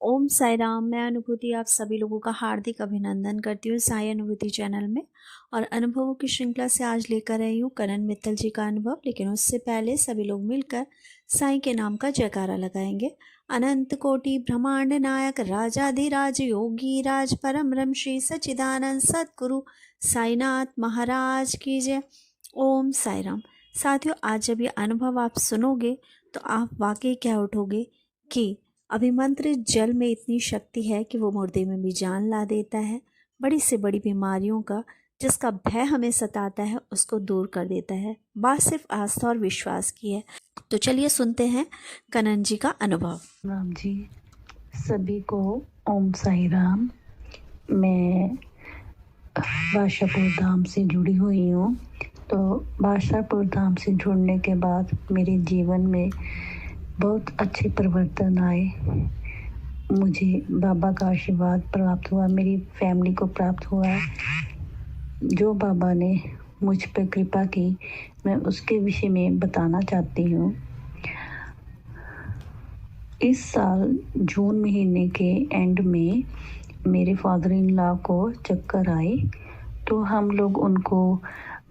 ओम साई राम। मैं अनुभूति आप सभी लोगों का हार्दिक अभिनंदन करती हूँ साई अनुभूति चैनल में। और अनुभवों की श्रृंखला से आज लेकर आई हूँ करण मित्तल जी का अनुभव। लेकिन उससे पहले सभी लोग मिलकर साई के नाम का जयकारा लगाएंगे। अनंत कोटि ब्रह्मांड नायक राजाधिराज योगी राज परम ब्रह्म श्री सच्चिदानंद सद्गुरु साईनाथ महाराज की जय। ओम साई राम। साथियों, आज जब ये अनुभव आप सुनोगे तो आप वाकई कह उठोगे कि अभिमंत्रित जल में इतनी शक्ति है कि वो मुर्दे में भी जान ला देता है। बड़ी से बड़ी बीमारियों का जिसका भय हमें सताता है उसको दूर कर देता है। बात सिर्फ आस्था और विश्वास की है। तो चलिए सुनते हैं कनन जी का अनुभव। राम जी, सभी को ओम साई राम। मैं बादशाहपुर धाम से जुड़ी हुई हूँ। तो बादशाहपुर धाम से जुड़ने के बाद मेरे जीवन में बहुत अच्छे परिवर्तन आए। मुझे बाबा का आशीर्वाद प्राप्त हुआ, मेरी फैमिली को प्राप्त हुआ। जो बाबा ने मुझ पर कृपा की, मैं उसके विषय में बताना चाहती हूँ। इस साल जून महीने के एंड में मेरे फादर इन लॉ को चक्कर आए, तो हम लोग उनको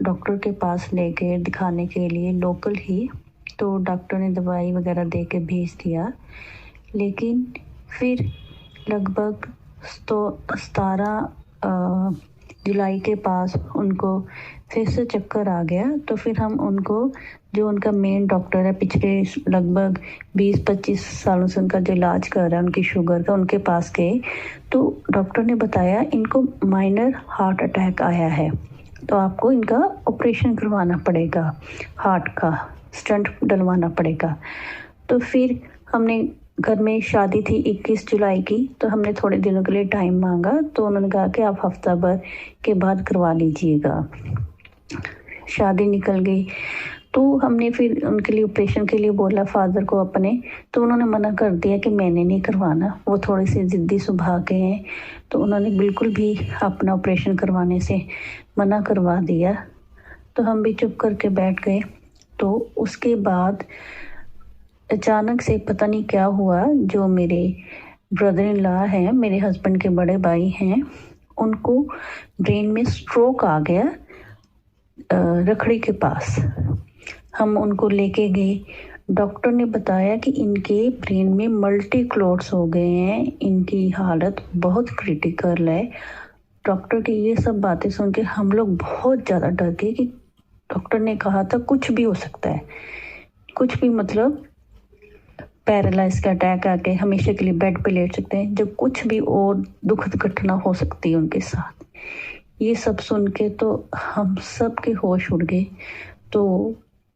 डॉक्टर के पास ले गए दिखाने के लिए, लोकल ही। तो डॉक्टर ने दवाई वगैरह दे के भेज दिया। लेकिन फिर लगभग 17 जुलाई के पास उनको फिर से चक्कर आ गया। तो फिर हम उनको, जो उनका मेन डॉक्टर है, पिछले लगभग 20-25 सालों से उनका जो इलाज कर रहा है उनकी शुगर का, उनके पास गए। तो डॉक्टर ने बताया इनको माइनर हार्ट अटैक आया है, तो आपको इनका ऑपरेशन करवाना पड़ेगा, हार्ट का स्टंट डलवाना पड़ेगा। तो फिर हमने, घर में शादी थी 21 जुलाई की, तो हमने थोड़े दिनों के लिए टाइम मांगा। तो उन्होंने कहा कि आप हफ्ता भर के बाद करवा लीजिएगा। शादी निकल गई, तो हमने फिर उनके लिए ऑपरेशन के लिए बोला फादर को अपने। तो उन्होंने मना कर दिया कि मैंने नहीं करवाना, वो थोड़े से ज़िद्दी स्वभाव के हैं। तो उन्होंने बिल्कुल भी अपना ऑपरेशन करवाने से मना करवा दिया। तो हम भी चुप करके बैठ गए। तो उसके बाद अचानक से पता नहीं क्या हुआ, जो मेरे ब्रदर इन लॉ हैं, मेरे हस्बैंड के बड़े भाई हैं, उनको ब्रेन में स्ट्रोक आ गया रखड़ी के पास। हम उनको लेके गए। डॉक्टर ने बताया कि इनके ब्रेन में मल्टी क्लॉट्स हो गए हैं, इनकी हालत बहुत क्रिटिकल है। डॉक्टर की ये सब बातें सुन के हम लोग बहुत ज़्यादा डर गए कि डॉक्टर ने कहा था कुछ भी हो सकता है, कुछ भी, मतलब पैरालाइज का अटैक आके हमेशा के लिए बेड पे लेट सकते हैं, जब कुछ भी और दुखद घटना हो सकती है उनके साथ। ये सब सुन के तो हम सब के होश उड़ गए। तो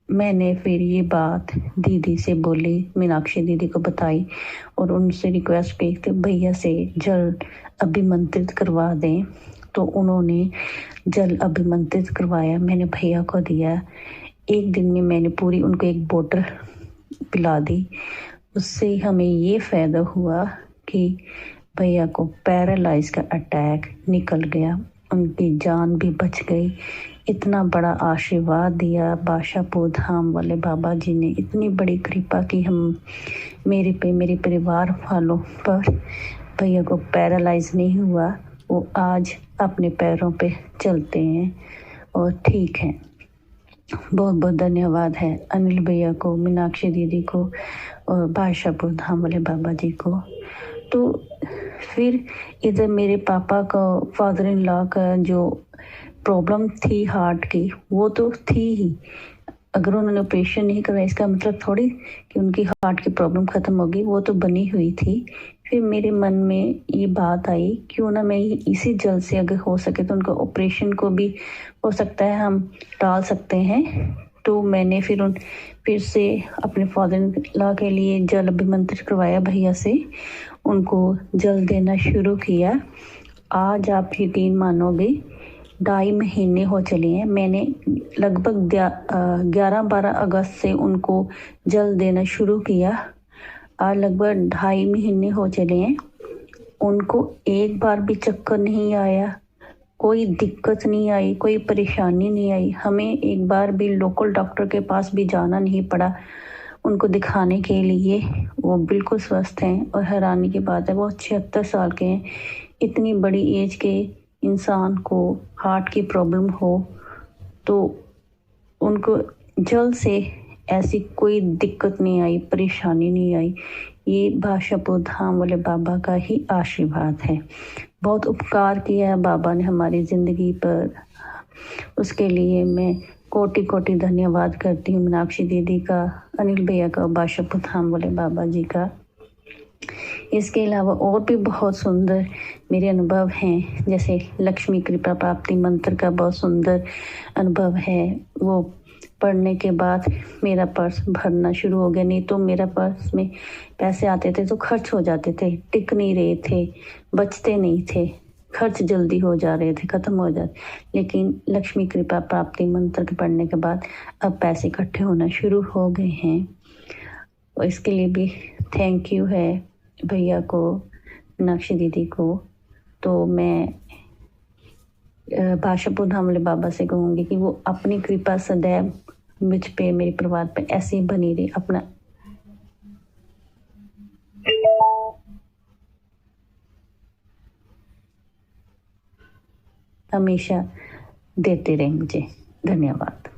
मैंने फिर ये बात दीदी से बोली, मीनाक्षी दीदी को बताई और उनसे रिक्वेस्ट की कि भैया से जल अभिमंत्रित करवा दें। तो उन्होंने जल अभिमंत्रित करवाया, मैंने भैया को दिया। एक दिन में मैंने पूरी उनको एक बोतल पिला दी। उससे हमें ये फ़ायदा हुआ कि भैया को पैरालाइज का अटैक निकल गया, उनकी जान भी बच गई। इतना बड़ा आशीर्वाद दिया बादशाहपुर धाम वाले बाबा जी ने, इतनी बड़ी कृपा की हम मेरे पे, मेरे परिवार वालों पर। भैया को पैरालाइज नहीं हुआ, वो आज अपने पैरों पे चलते हैं और ठीक हैं। बहुत बहुत धन्यवाद है अनिल भैया को, मीनाक्षी दीदी को और बादशाहपुर धाम वाले बाबा जी को। तो फिर इधर मेरे पापा का, फादर इन लॉ का जो प्रॉब्लम थी हार्ट की, वो तो थी ही। अगर उन्होंने ऑपरेशन नहीं करवाया इसका मतलब थोड़ी कि उनकी हार्ट की प्रॉब्लम ख़त्म होगी, वो तो बनी हुई थी। फिर मेरे मन में ये बात आई, क्यों ना मैं इसी जल से अगर हो सके तो उनका ऑपरेशन को भी हो सकता है हम टाल सकते हैं। तो मैंने फिर से अपने फादर इन लॉ के लिए जल अभिमंत्रित करवाया भैया से, उनको जल देना शुरू किया। आज आप यकीन मानोगे 2.5 महीने हो चले हैं। मैंने लगभग 11-12 अगस्त से उनको जल देना शुरू किया। आज लगभग 2.5 महीने हो चले हैं। उनको एक बार भी चक्कर नहीं आया, कोई दिक्कत नहीं आई, कोई परेशानी नहीं आई। हमें एक बार भी लोकल डॉक्टर के पास भी जाना नहीं पड़ा। उनको दिखाने के लिए। वो बिल्कुल स्वस्थ हैं और हैरानी की बात है वो 76 साल के हैं। इतनी बड़ी एज के इंसान को हार्ट की प्रॉब्लम हो तो उनको जल्द से ऐसी कोई दिक्कत नहीं आई, परेशानी नहीं आई। ये भाषापुर धाम वाले बाबा का ही आशीर्वाद है। बहुत उपकार किया है बाबा ने हमारी ज़िंदगी पर। उसके लिए मैं कोटि कोटि धन्यवाद करती हूँ मीनाक्षी दीदी का, अनिल भैया का, भाषापुर धाम वाले बाबा जी का। इसके अलावा और भी बहुत सुंदर मेरे अनुभव हैं, जैसे लक्ष्मी कृपा प्राप्ति मंत्र का बहुत सुंदर अनुभव है। वो पढ़ने के बाद मेरा पर्स भरना शुरू हो गया। नहीं तो मेरा पर्स में पैसे आते थे तो खर्च हो जाते थे, टिक नहीं रहे थे, बचते नहीं थे, खर्च जल्दी हो जा रहे थे, ख़त्म हो जाते। लेकिन लक्ष्मी कृपा प्राप्ति मंत्र के पढ़ने के बाद अब पैसे इकट्ठे होना शुरू हो गए हैं। और इसके लिए भी थैंक यू है भैया को, मीनाक्षी दीदी को। तो मैं भाषापुर धाम वाले बाबा से कहूँगी कि वो अपनी कृपा सदैव मुझ पे, मेरे परिवार पे ऐसे ही बनी रही, अपना हमेशा देते रहे मुझे। धन्यवाद।